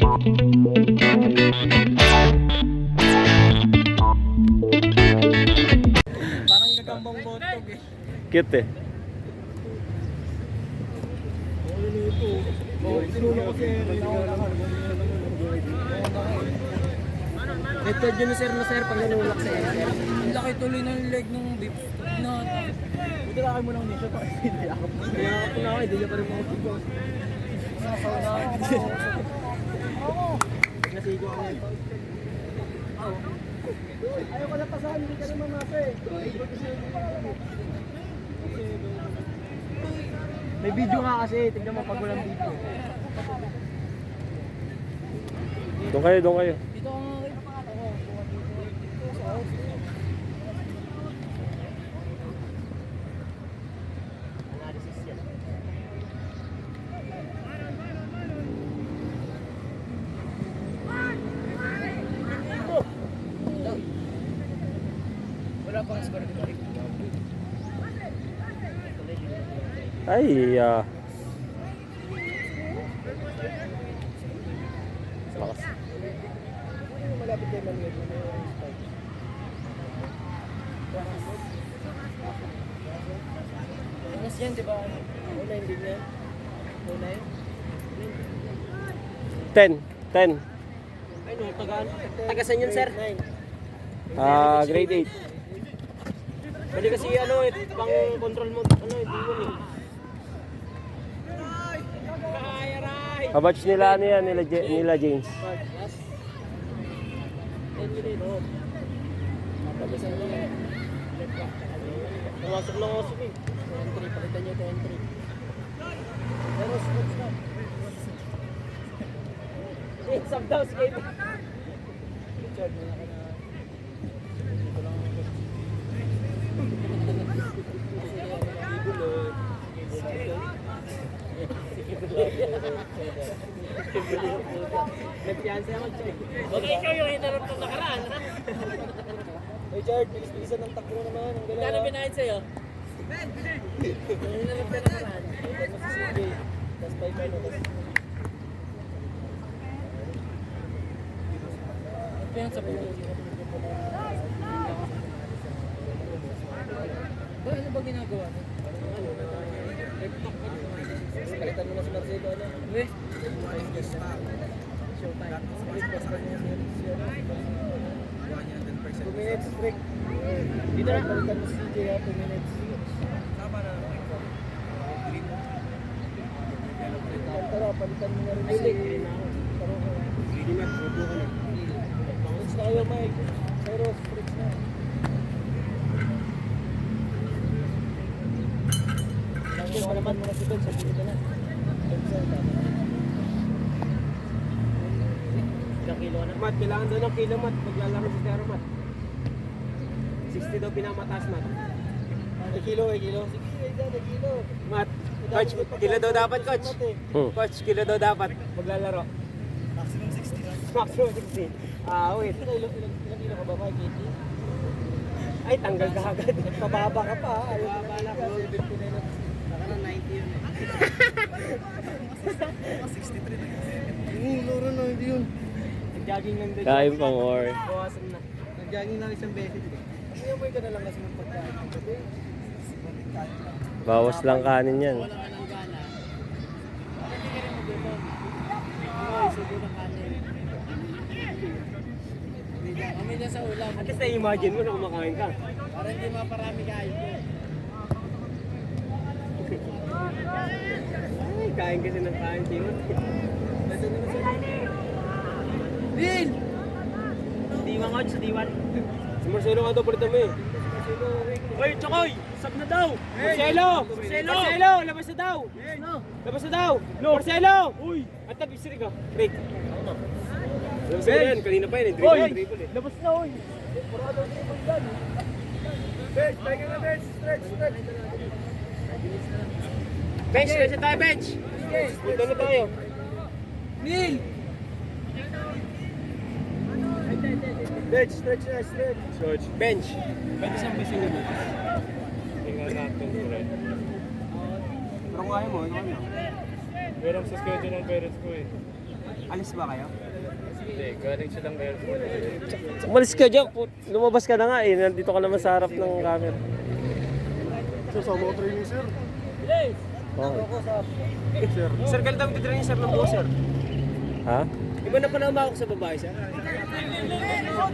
Parang nagambang botog eh. Cute eh. Ito dyan sir na sir, pag nanulak sa sir. Ang laki tuloy ng leg ng beef na. Buti lakay mo lang niya siya, hindi ako. Kaya ako na ako, hindi niya pa rin mga bigos. Nasigo ako ito. Ayaw ko na pasahan, hindi ka naman masa eh. May video nga kasi, tignan mo pag walang video. Doon kayo, doon kayo. Dito ang analysis yan. Wala pang score dito. Ay, lakas. Malapit kay Manuel. Angas yan, di ba? Una hindi niya. Una yun. 10. Ay no, tagasan yun sir. Grade 8. Pwede kasi ano eh, pang control mo, ano eh, D1 eh. Kabatch nila ano yan, nila James. Tagasan mo yan. Pumasok lang ako eh. Entry, palitan nyo ito entry. Pero sports na. Eh, sub down skate. Richard, may naka na. Dito lang ako. Nagpiyansa ako, Chad. Okay, ikaw yung hinarap ng nakaraan, ha? Hey, Chad, bilis-bilisan ng takbo naman. Ang galing. Kano binayad sa'yo? Yung hinarap ng nakaraan. Tapos 5 minutes. Ito sa buhay. Ba, ano ba ginagawa mo? Palitan mo na si Marcelo, ano? Uwe? Showtime. 2 minutes break. Dito na. Palitan mo si CJ, 2 minutes. Tara, palitan mo na rin si Taruko. Fritz na kayo, Mike. Pero, Fritz na. Palitan mo na si Ben, sabihin ka na. Ilang kilo na? Mat, kailangan daw ng kilo, Mat. Maglalaro si Tero, Mat. 60 daw pinamataas, Mat. Kilo. Kilo. Mat, coach, kilo daw dapat, coach. Coach, kilo daw dapat. Maglalaro. Maximum 60. Maximum 60. Wait. Ilang kilo ka ba, Mike? 80? Ay, tanggal ka agad. Pababa ka pa, ha? Ayaw ka na. Baka na 90 yun, eh. 63 na kasi. Loro na, hindi yun. Nag-jogging lang din. Kain pang or. Bawasan na. Nag-jogging lang isang beses. Kasi amoy ka na lang kasi ng pagkain. Bawas lang kanin yan. Wala ka ng gana. Hindi ka rin magutom. Ay, subo ng kanin. Kami na sa ulam. At least na-imagine mo na kumakain ka. Para hindi maparami kain ko. Ay, kain kasi ng kain, Timon. Ito na sa Bill! Diwan ko sa diwan. Si Marcelo nga daw palitan mo eh. Oy, Chokoy! Sab na daw! Marcelo! Marcelo! Marcelo! Labas na daw! Labas na daw! Marcelo! Uy! At tabi-siri ka. Break. Labas na yan. Kanina pa yun. Dribble eh. Labas na, oy! Bench! Tayo na bench! Stretch! Bench! Bench tayo, bench! Punta na tayo. Neil! Bench! Stretch! Bench! Pwede siyang besin na bukas. Tingnan natin, pre. Pero kung ayaw mo, ikaw lang. Pero sa schedule ng parents ko eh. Alis ba kayo? Umalis ka dyan. Lumabas ka na nga eh. Nandito ka naman sa harap ng camera. Sir, sa mga training, sir. Okay. Sir, ganito ang titraining sir ng buo, sir. Ha? Iba na pa na umawak sa babae, sir.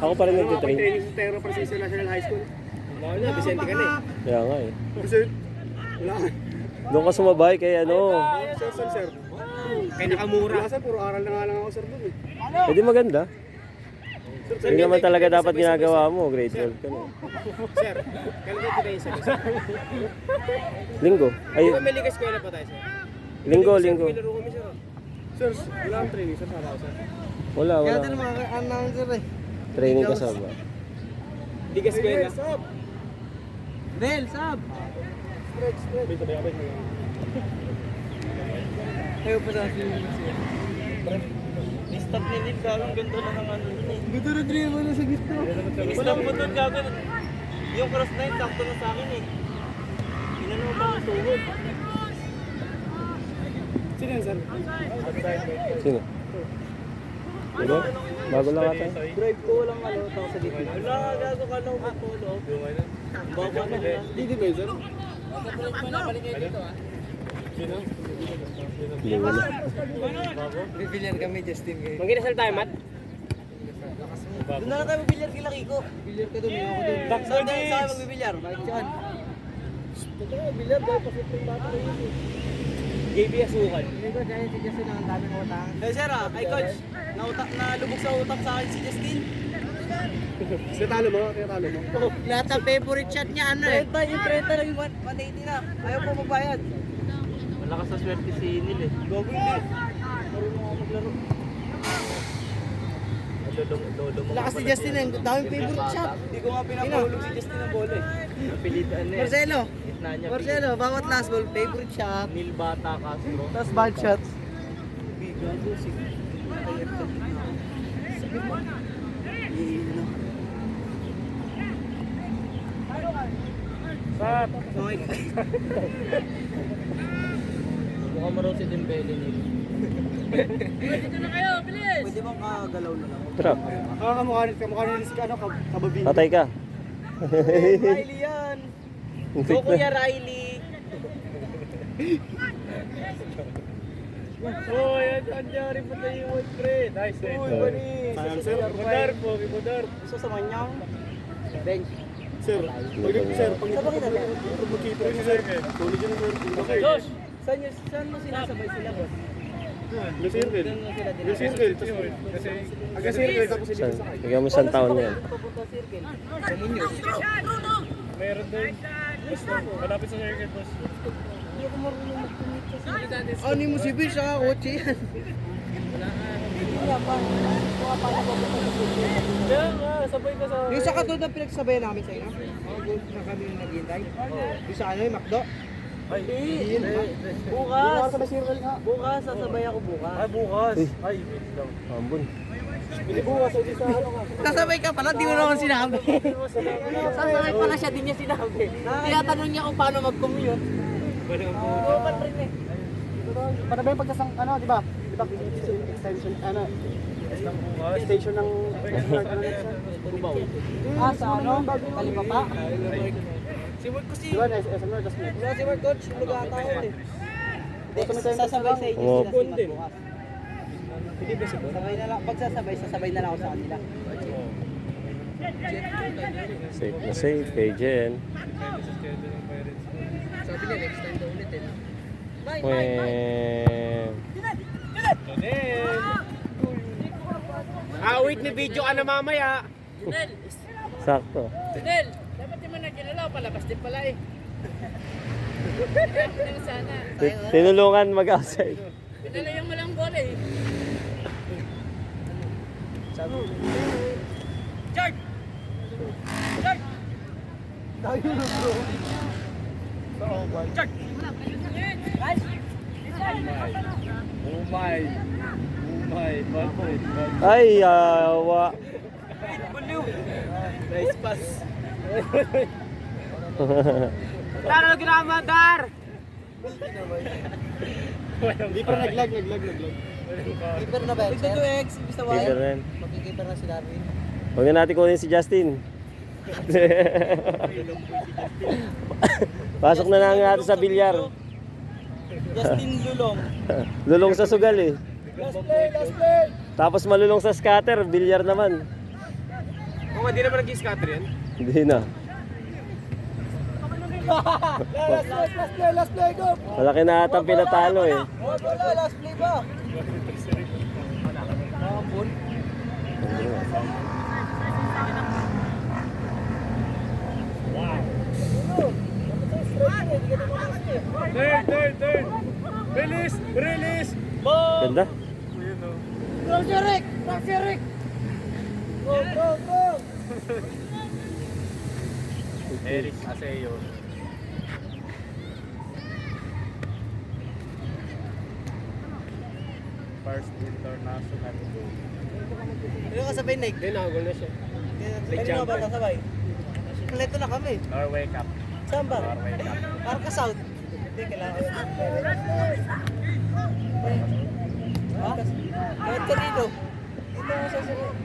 Ako pa rin nagtitrain. Training sa Terra Francisco National High School. Bawal na, Vicente ka na eh. Kaya nga eh. Kasi, wala ka. Doon ka sumabay kay ano. Sir. Kaya nakamura. Wala, sir. Puro aral na nga lang ako, sir, dun eh. Pwede maganda. Hindi naman talaga dapat ginagawa mo. Grade 12 ka na. Sir, kailan kayo titraining sir? Linggo. Ay, Di ba may ligas eskwela pa tayo, sir? linggo. May laro kami, sir. Sir, wala akong training, sir. Para ako, sir. Wala. mga announcer eh. Training ka sa ba? Ligas eskwela. Del, sab! Wait, abay. Ayaw pa sa swimming siya. Stop ni Lid, gagang ganda na ng ano dun eh. Ganda na dribble na sa gitna. Stop mo dun, gagang. Yung cross na yun, sakto na sa akin eh. Inano mo pa ng tuhod. Sino yan, sir? Sino? Bago? Bago lang ata. Drive ko lang ano, tao sa gitna. Wala, gago ka lang mag-polo. Bawa na yan. Hindi ba yun, sir? Linggo na. Bibilyar kami, Justin kayo. Mangginasal tayo, Matt? Doon na lang tayo magbilyar kila Kiko. Bilyar ka doon, ako doon. Saan tayo magbibilyar? Bakit yan? Totoo, bilyar dahil pasipring bata na yun eh. JB Asukan. Hindi ko dahil si Justin ang daming utang. Eh sir ay coach, nalubog sa utang sa akin si Justin. Kaya talo mo. Lahat ng favorite shot niya ano eh. 30, yung 30 lang yung 180 na. Ayaw po mabayad. Wala ka sa swerte si Inil eh. Gogo hindi. Marunong ako maglaro. Lakas si Justin eh. Daming favorite shot. Hindi ko nga pinapahulog si Justin ng bola eh. Napilitan na eh. Marcelo, bawat last ball, favorite shot. Nil Bata Castro. Tapos bad shots. Bigago, sige. Sap! Mukhang maraw si Dembele nila. Pwede na kayo, bilis! Pwede bang kagalaw na lang? Trap. Kamukha nila si kababing. Patay ka. Riley yan! Go Kuya Riley! Oh, yan. Anyari pa tayo yung pre. Nice, eh. Uy, Bani! Sayang, sir. Ibodar. Isa sa manyang? Bench. Sir, pag magkita rin, sir. Tuloy dyan, sir. Okay. Josh! Saan mo sinasabay sila, boss? Yung circle. Doon mo sila Yung circle. Aga circle, tapos hindi San, ka sakay. bigyan mo isang taon na yan. Papunta circle. Sa Muñoz. Meron doon. Basta, malapit sa circle, boss. Hindi ako marunong mag-commit sa circle. Ano mo si Bill, saka kotse yan. Wala pa. Wala pa na papunta sa circle. Kaya nga, sabay ka sa... Yung sa katulad ng pinagsabayan namin sa inyo? Mga gold na kami naghihintay? Yung sa ano yung McDo? Ay, bukas! Bukas, sasabay ako bukas. Ay, bukas. Ay, wait lang. Ambon. Hindi bukas, hindi sa ano ka. Sasabay ka pala, di mo naman sinabi. Sasabay pala siya, di niya sinabi. Tinatanong niya kung paano mag-commute. Bukan rin eh. Para ba yung pagkasang, ano, di ba? Di ba, extension, ano, station ng Tubaw. Sa ano? Kalipapa? Si Mark kasi. Di ba, SMR, just me. Wala si Mark coach, nag-aataon eh. Sasabay sa inyo Oo. sila si bukas. Hindi ba sabay na lang, pag sasabay na lang ako sa kanila. Safe na safe. Kay Jen. Sabi niya, next time daw ulit eh. Weh. Wait, may video ka na mamaya. Sakto. Del, dapat naman nagkinalaw, palabas din pala eh. Kaya lang sana. Tinulungan mag-outside. Pinalayang mo lang bola eh. George! George! George! Ay, yawa. Nice pass. Tara, gramadar! Hindi pa naglag. Keeper na ba? Ito X, gusto mo Keeper rin. Magkikeeper na si Darwin. Huwag na natin kunin si Justin. Pasok na lang natin sa bilyar. Justin Lulong. Lulong sa sugal eh. Last play! Tapos malulong sa scatter, bilyar naman. Kung hindi naman nag-scatter yan. Hindi na. Last play, go! Malaki na atang pinatalo eh. Wala, last play ba? Turn. Release. Ganda. Roger Rick! Go! Eric Aseo. First international goal. Ano ka sabay, Nick? Hindi, nakagol na siya. Ano ba kasabay? Kompleto na kami. Norway Cup. Saan ba? Norway Cup. Arca South. Hindi, kailangan ko. Ha? Bakit ka dito? Dito mo sa sunod.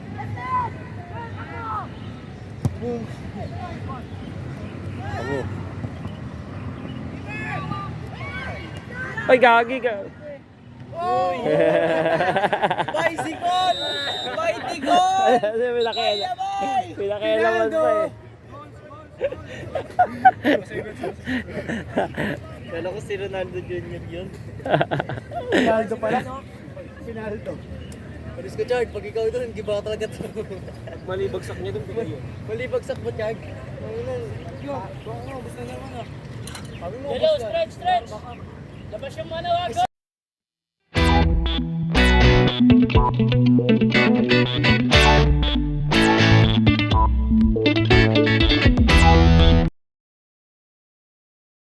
Boom. Amo. Ay, gagi ka. Uy! Bicycle! Bicycle! Pinakailan. Pinakailaman pa eh. Kala ko si Ronaldo Jr. yun. Pinaldo pala. Pinaldo. Paris ko, Chard. Pag ikaw doon, giba talaga to. Mali bagsak niya doon. Bigay yun. Mali bagsak mo, Chard. Basta naman ah. Hello, stretch. Labas yung manawagan.